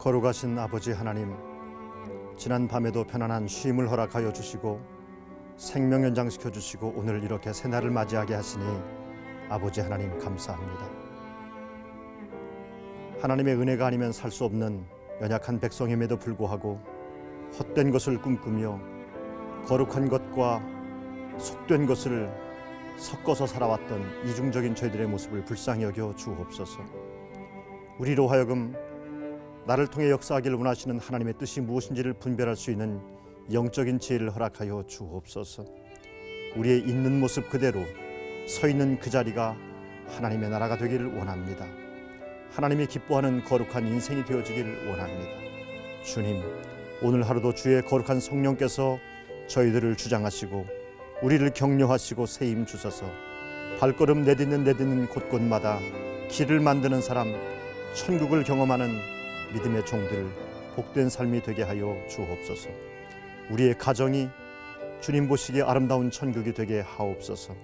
거룩하신 아버지 하나님, 지난 밤에도 편안한 쉼을 허락하여 주시고 생명 연장시켜 주시고 오늘 이렇게 새날을 맞이하게 하시니 아버지 하나님 감사합니다. 하나님의 은혜가 아니면 살 수 없는 연약한 백성임에도 불구하고 헛된 것을 꿈꾸며 거룩한 것과 속된 것을 섞어서 살아왔던 이중적인 저희들의 모습을 불쌍히 여겨 주옵소서. 우리로 하여금 나를 통해 역사하기를 원하시는 하나님의 뜻이 무엇인지를 분별할 수 있는 영적인 지혜를 허락하여 주옵소서. 우리의 있는 모습 그대로 서 있는 그 자리가 하나님의 나라가 되기를 원합니다. 하나님이 기뻐하는 거룩한 인생이 되어지기를 원합니다. 주님, 오늘 하루도 주의 거룩한 성령께서 저희들을 주장하시고 우리를 격려하시고 세임 주셔서 발걸음 내딛는 곳곳마다 길을 만드는 사람, 천국을 경험하는 믿음의 종들, 복된 삶이 되게 하여 주옵소서. 우리의 가정이 주님 보시기에 아름다운 천국이 되게 하옵소서.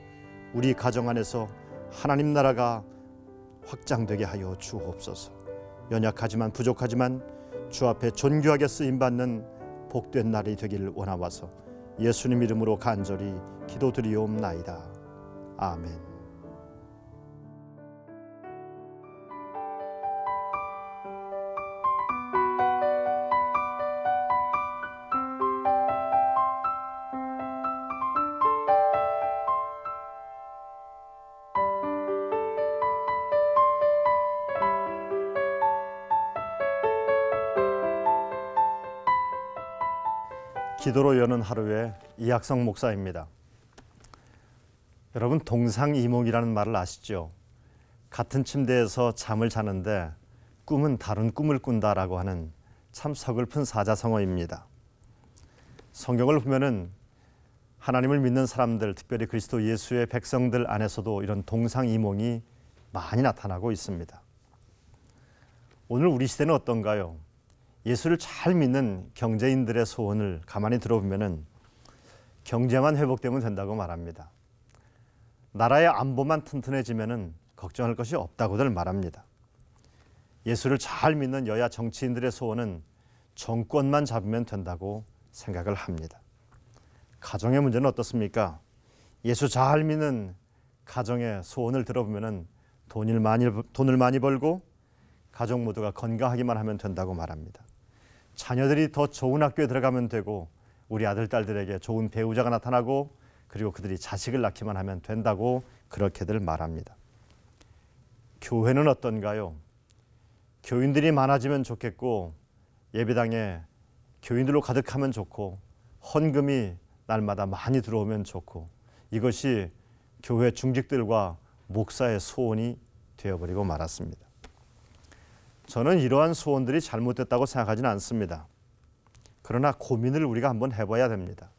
우리 가정 안에서 하나님 나라가 확장되게 하여 주옵소서. 연약하지만 부족하지만 주 앞에 존귀하게 쓰임받는 복된 날이 되기를 원하와서 예수님 이름으로 간절히 기도드리옵나이다. 아멘. 기도로 여는 하루의 이학성 목사입니다. 여러분, 동상이몽이라는 말을 아시죠? 같은 침대에서 잠을 자는데 꿈은 다른 꿈을 꾼다라고 하는 참 서글픈 사자성어입니다. 성경을 보면은 하나님을 믿는 사람들, 특별히 그리스도 예수의 백성들 안에서도 이런 동상이몽이 많이 나타나고 있습니다. 오늘 우리 시대는 어떤가요? 예수를 잘 믿는 경제인들의 소원을 가만히 들어보면은 경제만 회복되면 된다고 말합니다. 나라의 안보만 튼튼해지면은 걱정할 것이 없다고들 말합니다. 예수를 잘 믿는 여야 정치인들의 소원은 정권만 잡으면 된다고 생각을 합니다. 가정의 문제는 어떻습니까? 예수 잘 믿는 가정의 소원을 들어보면은 돈을 많이 벌고 가족 모두가 건강하기만 하면 된다고 말합니다. 자녀들이 더 좋은 학교에 들어가면 되고 우리 아들, 딸들에게 좋은 배우자가 나타나고 그리고 그들이 자식을 낳기만 하면 된다고 그렇게들 말합니다. 교회는 어떤가요? 교인들이 많아지면 좋겠고 예배당에 교인들로 가득하면 좋고 헌금이 날마다 많이 들어오면 좋고 이것이 교회 중직들과 목사의 소원이 되어버리고 말았습니다. 저는 이러한 소원들이 잘못됐다고 생각하지는 않습니다. 그러나 고민을 우리가 한번 해봐야 됩니다.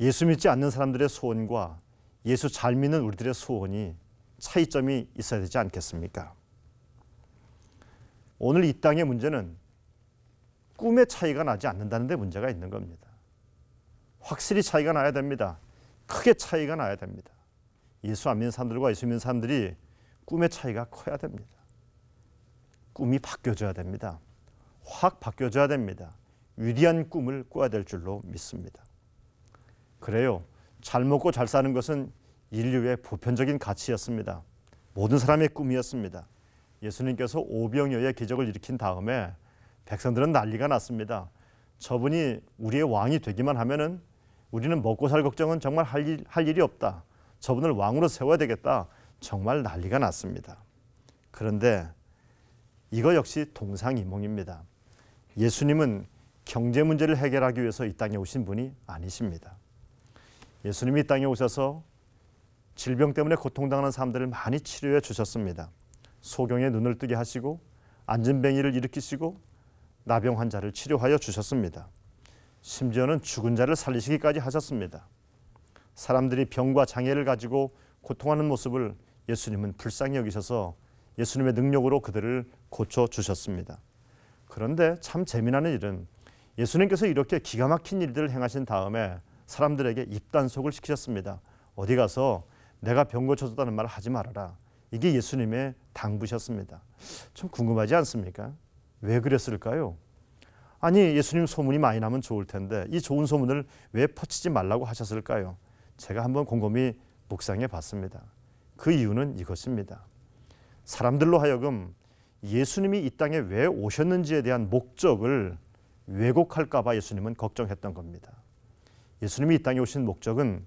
예수 믿지 않는 사람들의 소원과 예수 잘 믿는 우리들의 소원이 차이점이 있어야 되지 않겠습니까? 오늘 이 땅의 문제는 꿈의 차이가 나지 않는다는 데 문제가 있는 겁니다. 확실히 차이가 나야 됩니다. 크게 차이가 나야 됩니다. 예수 안 믿는 사람들과 예수 믿는 사람들이 꿈의 차이가 커야 됩니다. 꿈이 바뀌어져야 됩니다. 확 바뀌어져야 됩니다. 위대한 꿈을 꿔야 될 줄로 믿습니다. 그래요. 잘 먹고 잘 사는 것은 인류의 보편적인 가치였습니다. 모든 사람의 꿈이었습니다. 예수님께서 오병이어의 기적을 일으킨 다음에 백성들은 난리가 났습니다. 저분이 우리의 왕이 되기만 하면은 우리는 먹고 살 걱정은 정말 할 일이 없다. 저분을 왕으로 세워야 되겠다. 정말 난리가 났습니다. 그런데 이거 역시 동상이몽입니다. 예수님은 경제 문제를 해결하기 위해서 이 땅에 오신 분이 아니십니다. 예수님이 이 땅에 오셔서 질병 때문에 고통당하는 사람들을 많이 치료해 주셨습니다. 소경의 눈을 뜨게 하시고 안진뱅이를 일으키시고 나병 환자를 치료하여 주셨습니다. 심지어는 죽은 자를 살리시기까지 하셨습니다. 사람들이 병과 장애를 가지고 고통하는 모습을 예수님은 불쌍히 여기셔서 예수님의 능력으로 그들을 고쳐주셨습니다. 그런데 참 재미나는 일은 예수님께서 이렇게 기가 막힌 일들을 행하신 다음에 사람들에게 입단속을 시키셨습니다. 어디 가서 내가 병 고쳐줬다는 말을 하지 말아라. 이게 예수님의 당부셨습니다. 좀 궁금하지 않습니까? 왜 그랬을까요? 아니, 예수님 소문이 많이 나면 좋을 텐데 이 좋은 소문을 왜 퍼치지 말라고 하셨을까요? 제가 한번 곰곰이 묵상해 봤습니다. 그 이유는 이것입니다. 사람들로 하여금 예수님이 이 땅에 왜 오셨는지에 대한 목적을 왜곡할까 봐 예수님은 걱정했던 겁니다. 예수님이 이 땅에 오신 목적은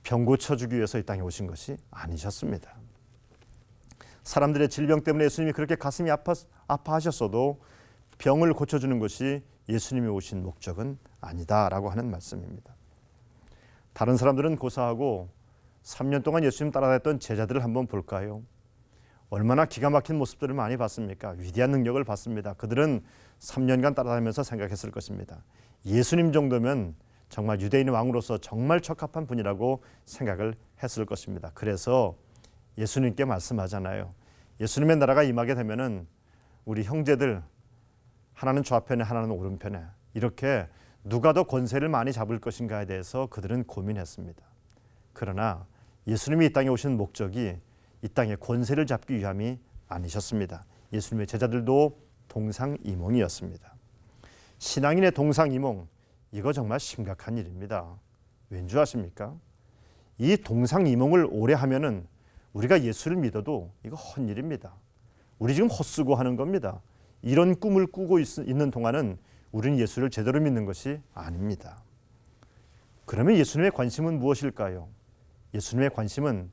병 고쳐주기 위해서 이 땅에 오신 것이 아니셨습니다. 사람들의 질병 때문에 예수님이 그렇게 가슴이 아파하셨어도 병을 고쳐주는 것이 예수님이 오신 목적은 아니다라고 하는 말씀입니다. 다른 사람들은 고사하고 3년 동안 예수님 따라다녔던 제자들을 한번 볼까요? 얼마나 기가 막힌 모습들을 많이 봤습니까? 위대한 능력을 봤습니다. 그들은 3년간 따라다니면서 생각했을 것입니다. 예수님 정도면 정말 유대인의 왕으로서 정말 적합한 분이라고 생각을 했을 것입니다. 그래서 예수님께 말씀하잖아요. 예수님의 나라가 임하게 되면은 우리 형제들 하나는 좌편에 하나는 오른편에 이렇게 누가 더 권세를 많이 잡을 것인가에 대해서 그들은 고민했습니다. 그러나 예수님이 이 땅에 오신 목적이 이 땅에 권세를 잡기 위함이 아니셨습니다. 예수님의 제자들도 동상이몽이었습니다. 신앙인의 동상이몽, 이거 정말 심각한 일입니다. 왠 줄 아십니까? 이 동상이몽을 오래 하면은 우리가 예수를 믿어도 이거 헛일입니다. 우리 지금 헛수고 하는 겁니다. 이런 꿈을 꾸고 있는 동안은 우리는 예수를 제대로 믿는 것이 아닙니다. 그러면 예수님의 관심은 무엇일까요? 예수님의 관심은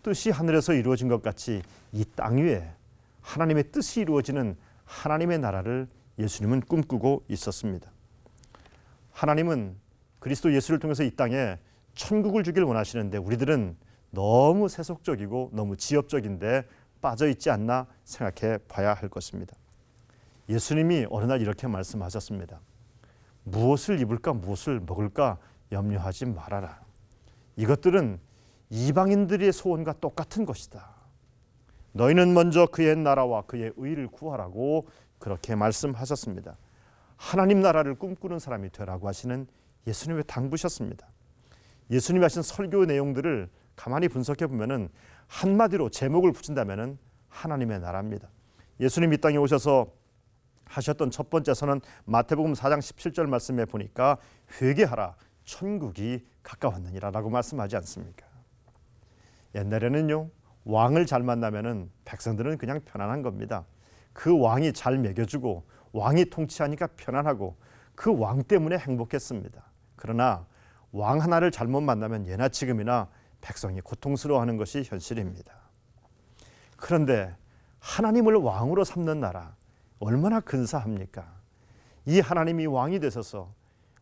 뜻이 하늘에서 이루어진 것 같이 이 땅 위에 하나님의 뜻이 이루어지는 하나님의 나라를 예수님은 꿈꾸고 있었습니다. 하나님은 그리스도 예수를 통해서 이 땅에 천국을 주길 원하시는데 우리들은 너무 세속적이고 너무 지엽적인데 빠져 있지 않나 생각해 봐야 할 것입니다. 예수님이 어느 날 이렇게 말씀하셨습니다. 무엇을 입을까 무엇을 먹을까 염려하지 말아라. 이것들은 이방인들의 소원과 똑같은 것이다. 너희는 먼저 그의 나라와 그의 의를 구하라고 그렇게 말씀하셨습니다. 하나님 나라를 꿈꾸는 사람이 되라고 하시는 예수님의 당부셨습니다. 예수님이 하신 설교 내용들을 가만히 분석해 보면은 한마디로 제목을 붙인다면은 하나님의 나라입니다. 예수님이 이 땅에 오셔서 하셨던 첫 번째 선언 마태복음 4장 17절 말씀에 보니까 회개하라 천국이 가까웠느니라라고 말씀하지 않습니까? 옛날에는요 왕을 잘 만나면은 백성들은 그냥 편안한 겁니다. 그 왕이 잘 먹여주고 왕이 통치하니까 편안하고 그 왕 때문에 행복했습니다. 그러나 왕 하나를 잘못 만나면 예나 지금이나 백성이 고통스러워하는 것이 현실입니다. 그런데 하나님을 왕으로 삼는 나라 얼마나 근사합니까? 이 하나님이 왕이 되셔서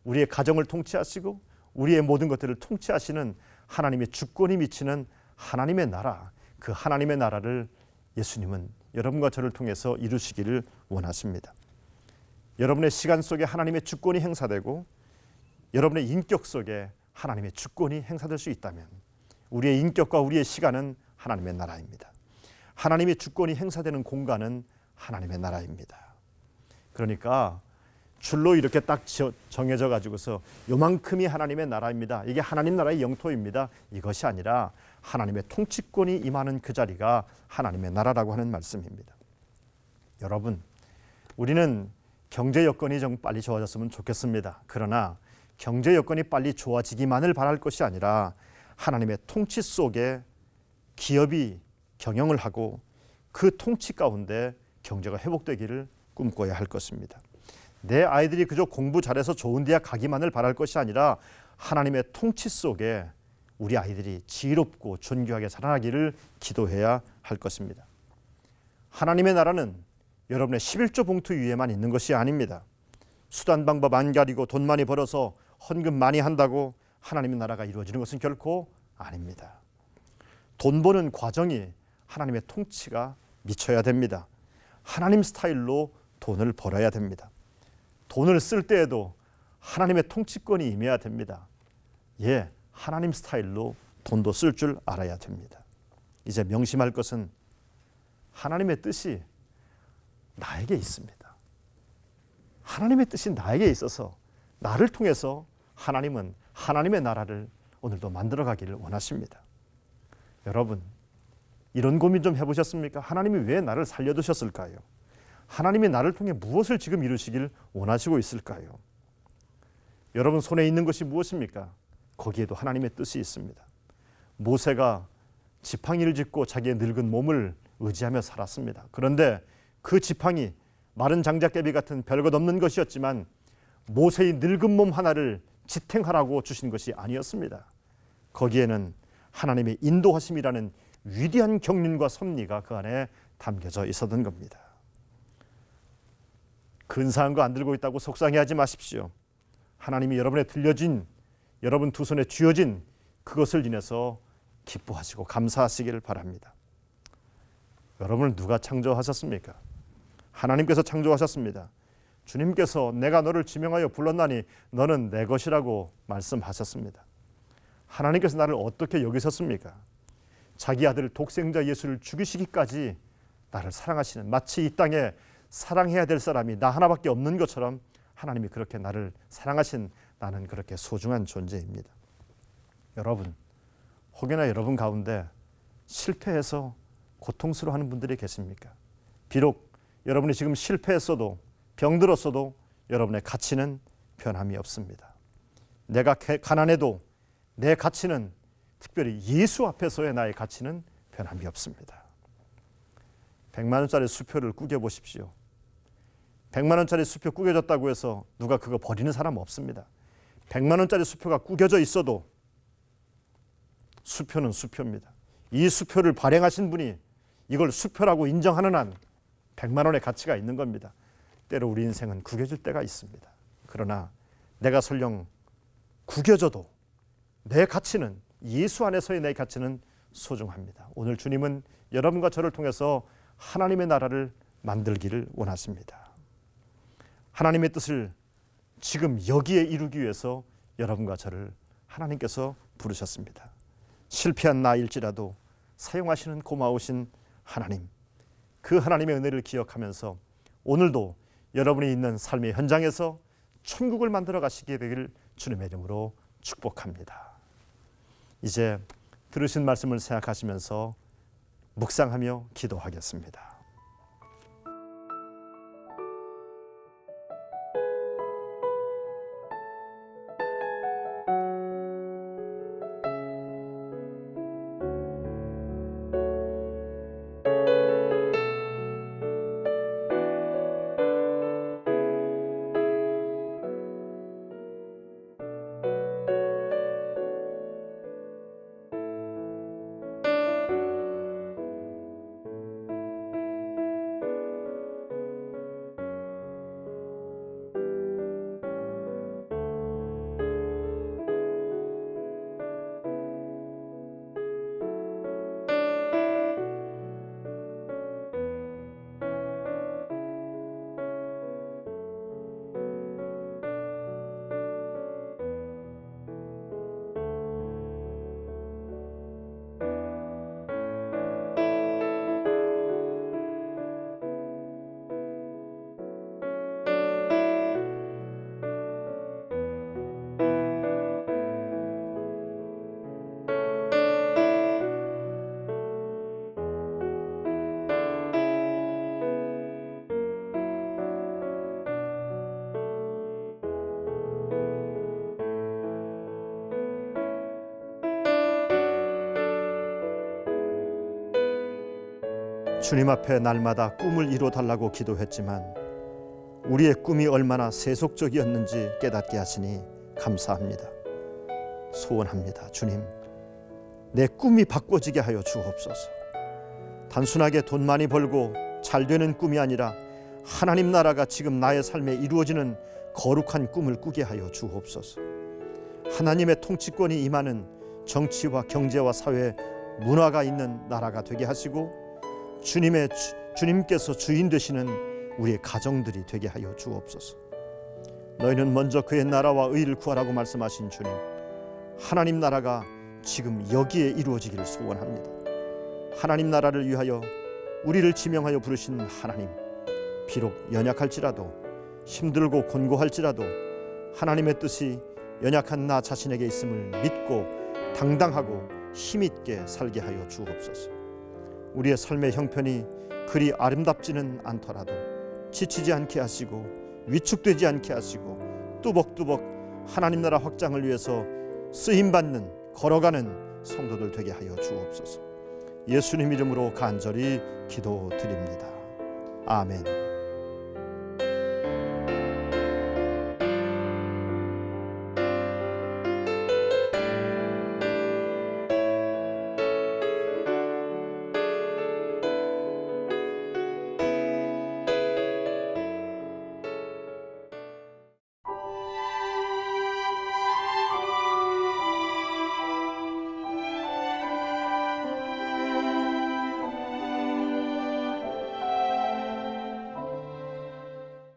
우리의 가정을 통치하시고 우리의 모든 것들을 통치하시는 하나님의 주권이 미치는 하나님의 나라, 그 하나님의 나라를 예수님은 여러분과 저를 통해서 이루시기를 원하십니다. 여러분의 시간 속에 하나님의 주권이 행사되고 여러분의 인격 속에 하나님의 주권이 행사될 수 있다면 우리의 인격과 우리의 시간은 하나님의 나라입니다. 하나님의 주권이 행사되는 공간은 하나님의 나라입니다. 그러니까 줄로 이렇게 딱 정해져 가지고서 요만큼이 하나님의 나라입니다. 이게 하나님 나라의 영토입니다. 이것이 아니라 하나님의 통치권이 임하는 그 자리가 하나님의 나라라고 하는 말씀입니다. 여러분, 우리는 경제 여건이 좀 빨리 좋아졌으면 좋겠습니다. 그러나 경제 여건이 빨리 좋아지기만을 바랄 것이 아니라 하나님의 통치 속에 기업이 경영을 하고 그 통치 가운데 경제가 회복되기를 꿈꿔야 할 것입니다. 내 아이들이 그저 공부 잘해서 좋은 대학 가기만을 바랄 것이 아니라 하나님의 통치 속에 우리 아이들이 지혜롭고 존귀하게 자라나기를 기도해야 할 것입니다. 하나님의 나라는 여러분의 11조 봉투 위에만 있는 것이 아닙니다. 수단 방법 안 가리고 돈 많이 벌어서 헌금 많이 한다고 하나님의 나라가 이루어지는 것은 결코 아닙니다. 돈 버는 과정이 하나님의 통치가 미쳐야 됩니다. 하나님 스타일로 돈을 벌어야 됩니다. 돈을 쓸 때에도 하나님의 통치권이 임해야 됩니다. 예, 하나님 스타일로 돈도 쓸 줄 알아야 됩니다. 이제 명심할 것은 하나님의 뜻이 나에게 있습니다. 하나님의 뜻이 나에게 있어서 나를 통해서 하나님은 하나님의 나라를 오늘도 만들어가기를 원하십니다. 여러분, 이런 고민 좀 해보셨습니까? 하나님이 왜 나를 살려두셨을까요? 하나님이 나를 통해 무엇을 지금 이루시길 원하시고 있을까요? 여러분 손에 있는 것이 무엇입니까? 거기에도 하나님의 뜻이 있습니다. 모세가 지팡이를 짚고 자기의 늙은 몸을 의지하며 살았습니다. 그런데 그 지팡이 마른 장작개비 같은 별것 없는 것이었지만 모세의 늙은 몸 하나를 지탱하라고 주신 것이 아니었습니다. 거기에는 하나님의 인도하심이라는 위대한 경륜과 섭리가 그 안에 담겨져 있었던 겁니다. 근사한 거 안 들고 있다고 속상해하지 마십시오. 하나님이 여러분의 들려진, 여러분 두 손에 쥐어진 그것을 인해서 기뻐하시고 감사하시기를 바랍니다. 여러분을 누가 창조하셨습니까? 하나님께서 창조하셨습니다. 주님께서 내가 너를 지명하여 불렀나니 너는 내 것이라고 말씀하셨습니다. 하나님께서 나를 어떻게 여기셨습니까? 자기 아들 독생자 예수를 죽이시기까지 나를 사랑하시는, 마치 이 땅에 사랑해야 될 사람이 나 하나밖에 없는 것처럼 하나님이 그렇게 나를 사랑하신 나는 그렇게 소중한 존재입니다. 여러분, 혹여나 여러분 가운데 실패해서 고통스러워하는 분들이 계십니까? 비록 여러분이 지금 실패했어도 병들었어도 여러분의 가치는 변함이 없습니다. 내가 가난해도 내 가치는, 특별히 예수 앞에서의 나의 가치는 변함이 없습니다. 100만 원짜리 수표를 구겨보십시오. 100만 원짜리 수표 구겨졌다고 해서 누가 그거 버리는 사람 없습니다. 100만 원짜리 수표가 구겨져 있어도 수표는 수표입니다. 이 수표를 발행하신 분이 이걸 수표라고 인정하는 한 100만 원의 가치가 있는 겁니다. 때로 우리 인생은 구겨질 때가 있습니다. 그러나 내가 설령 구겨져도 내 가치는, 예수 안에서의 내 가치는 소중합니다. 오늘 주님은 여러분과 저를 통해서 하나님의 나라를 만들기를 원하십니다. 하나님의 뜻을 지금 여기에 이루기 위해서 여러분과 저를 하나님께서 부르셨습니다. 실패한 나일지라도 사용하시는 고마우신 하나님, 그 하나님의 은혜를 기억하면서 오늘도 여러분이 있는 삶의 현장에서 천국을 만들어 가시게 되기를 주님의 이름으로 축복합니다. 이제 들으신 말씀을 생각하시면서 묵상하며 기도하겠습니다. 주님 앞에 날마다 꿈을 이뤄달라고 기도했지만 우리의 꿈이 얼마나 세속적이었는지 깨닫게 하시니 감사합니다. 소원합니다. 주님, 내 꿈이 바꿔지게 하여 주옵소서. 단순하게 돈 많이 벌고 잘 되는 꿈이 아니라 하나님 나라가 지금 나의 삶에 이루어지는 거룩한 꿈을 꾸게 하여 주옵소서. 하나님의 통치권이 임하는 정치와 경제와 사회, 문화가 있는 나라가 되게 하시고 주님께서 주인 되시는 우리의 가정들이 되게 하여 주옵소서. 너희는 먼저 그의 나라와 의를 구하라고 말씀하신 주님, 하나님 나라가 지금 여기에 이루어지기를 소원합니다. 하나님 나라를 위하여 우리를 지명하여 부르신 하나님, 비록 연약할지라도 힘들고 곤고할지라도 하나님의 뜻이 연약한 나 자신에게 있음을 믿고 당당하고 힘있게 살게 하여 주옵소서. 우리의 삶의 형편이 그리 아름답지는 않더라도 지치지 않게 하시고 위축되지 않게 하시고 뚜벅뚜벅 하나님 나라 확장을 위해서 쓰임받는 걸어가는 성도들 되게 하여 주옵소서. 예수님 이름으로 간절히 기도드립니다. 아멘.